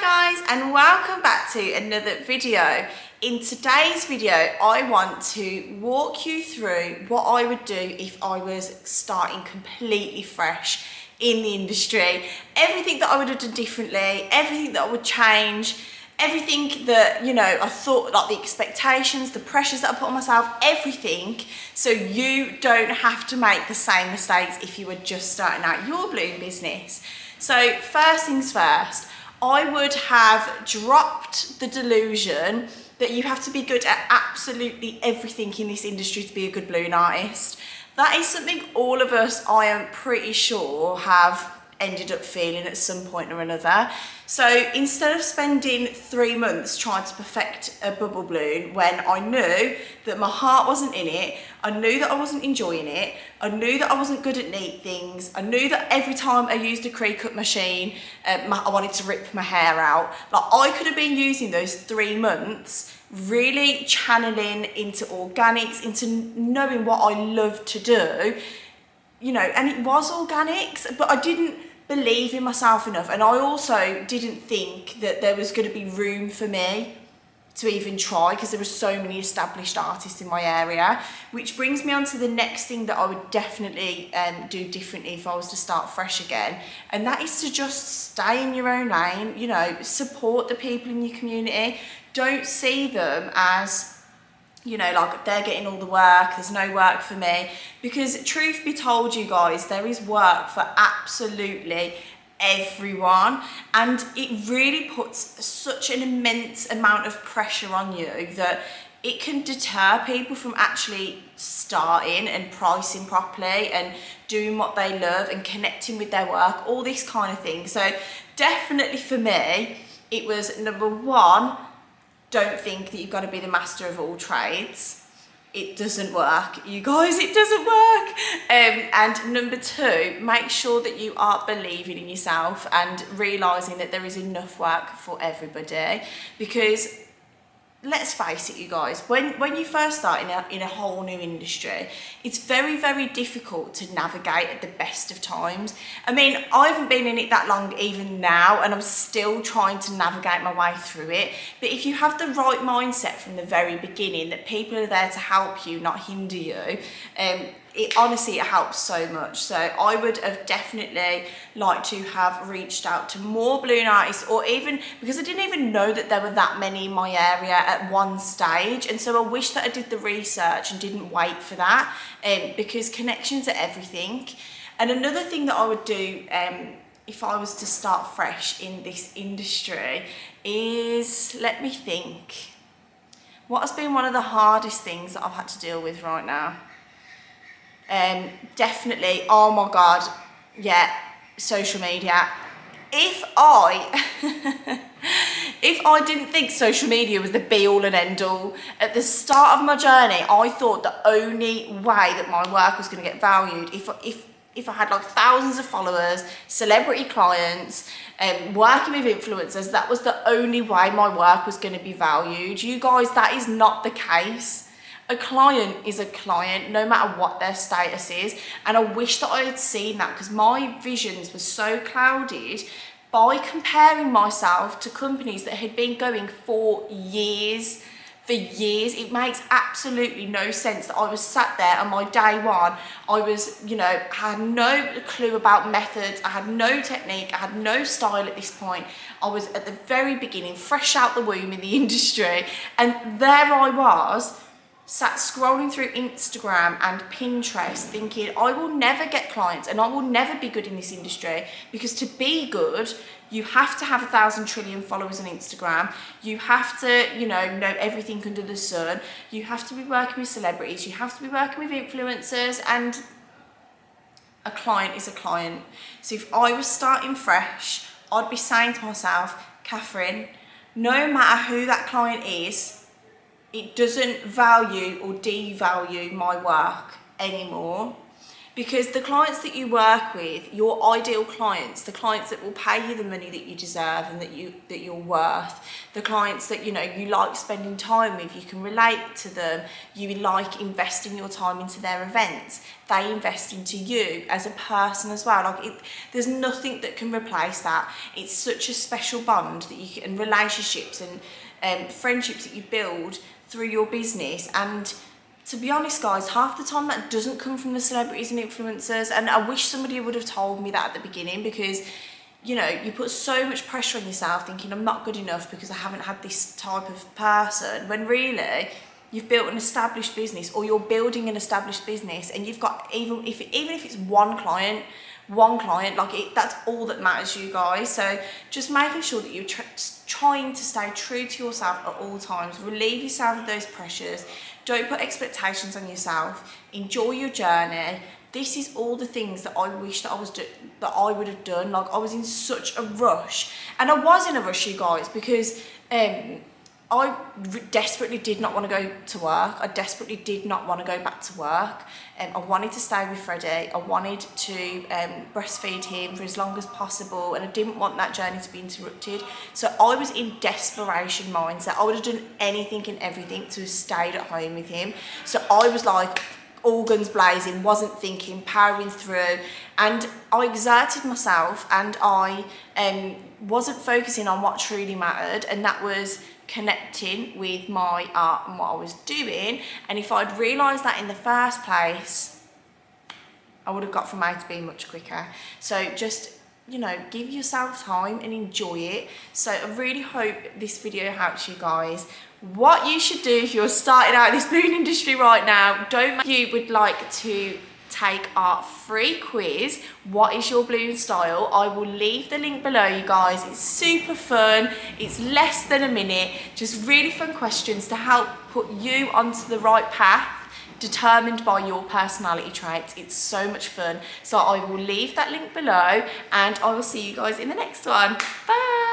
Hi guys, and welcome back to another video. In today's video I want to walk you through what I would do if I was starting completely fresh in the industry. Everything that I would have done differently, everything that I would change, everything that, I thought, like the expectations, the pressures that I put on myself, everything, so you don't have to make the same mistakes if you were just starting out your balloon business. So first things first, I would have dropped the delusion that you have to be good at absolutely everything in this industry to be a good balloon artist. That is something all of us, I am pretty sure, have ended up feeling at some point or another. So instead of spending 3 months trying to perfect a bubble balloon when I knew that my heart wasn't in it, I knew that I wasn't enjoying it, I knew that I wasn't good at neat things, I knew that every time I used a Cricut machine, I wanted to rip my hair out. Like, I could have been using those 3 months really channeling into organics, into knowing what I love to do, and it was organics, but I didn't believe in myself enough, and I also didn't think that there was going to be room for me to even try, because there were so many established artists in my area. Which brings me on to the next thing that I would definitely do differently if I was to start fresh again, and that is to just stay in your own lane. Support the people in your community. Don't see them as, like they're getting all the work, there's no work for me. Because truth be told, you guys, there is work for absolutely everyone, and it really puts such an immense amount of pressure on you that it can deter people from actually starting and pricing properly and doing what they love and connecting with their work, all this kind of thing. So definitely for me, it was number one, don't think that you've got to be the master of all trades. It doesn't work, you guys, it doesn't work. And number two, make sure that you are believing in yourself and realising that there is enough work for everybody. Because let's face it, you guys, when you first start in a whole new industry, it's very, very difficult to navigate at the best of times. I mean, I haven't been in it that long even now, and I'm still trying to navigate my way through it. But if you have the right mindset from the very beginning, that people are there to help you, not hinder you, it helps so much. So I would have definitely liked to have reached out to more balloon artists, or even, because I didn't even know that there were that many in my area at one stage, and so I wish that I did the research and didn't wait for that, because connections are everything. And another thing that I would do if I was to start fresh in this industry is, let me think, what has been one of the hardest things that I've had to deal with right now? Definitely, oh my god, yeah, social media. If I didn't think social media was the be all and end all at the start of my journey, I thought the only way that my work was going to get valued if I had like thousands of followers, celebrity clients, working with influencers. That was the only way my work was going to be valued. You guys, that is not the case. A client is a client, no matter what their status is. And I wish that I had seen that, because my visions were so clouded by comparing myself to companies that had been going for years. It makes absolutely no sense that I was sat there on my day one. I was, had no clue about methods. I had no technique. I had no style at this point. I was at the very beginning, fresh out the womb in the industry. And there I was, sat scrolling through Instagram and Pinterest thinking, I will never get clients and I will never be good in this industry, because to be good, you have to have 1,000 trillion followers on Instagram. You have to, know everything under the sun. You have to be working with celebrities. You have to be working with influencers, and a client is a client. So if I was starting fresh, I'd be saying to myself, Catherine, no matter who that client is, it doesn't value or devalue my work anymore. Because the clients that you work with, your ideal clients, the clients that will pay you the money that you deserve and that you're worth, the clients that, you know, you like spending time with, you can relate to them, you like investing your time into their events, they invest into you as a person as well. Like, there's nothing that can replace that. It's such a special bond that you can, and relationships and friendships that you build through your business. And to be honest, guys, half the time that doesn't come from the celebrities and influencers. And I wish somebody would have told me that at the beginning, because, you know, you put so much pressure on yourself thinking I'm not good enough because I haven't had this type of person, when really you've built an established business, or you're building an established business, and you've got, even if it's one client, like that's all that matters, you guys. So just making sure that you're trying to stay true to yourself at all times. Relieve yourself of those pressures. Don't put expectations on yourself. Enjoy your journey. This is all the things that I wish that I would have done. Like, I was in such a rush, and I was in a rush, you guys, because I desperately did not want to go to work. I desperately did not want to go back to work. I wanted to stay with Freddie. I wanted to breastfeed him for as long as possible, and I didn't want that journey to be interrupted. So I was in desperation mindset. I would have done anything and everything to have stayed at home with him. So I was like, all guns blazing, wasn't thinking, powering through, and I exerted myself, and I wasn't focusing on what truly mattered, and that was connecting with my art and what I was doing. And if I'd realised that in the first place, I would have got from A to B much quicker. So just, you know, give yourself time and enjoy it. So I really hope this video helps you guys. What you should do if you're starting out in this balloon industry right now, you would like to take our free quiz, what is your balloon style? I will leave the link below, you guys. It's super fun, it's less than a minute, just really fun questions to help put you onto the right path, determined by your personality traits. It's so much fun. So I will leave that link below, and I will see you guys in the next one. Bye.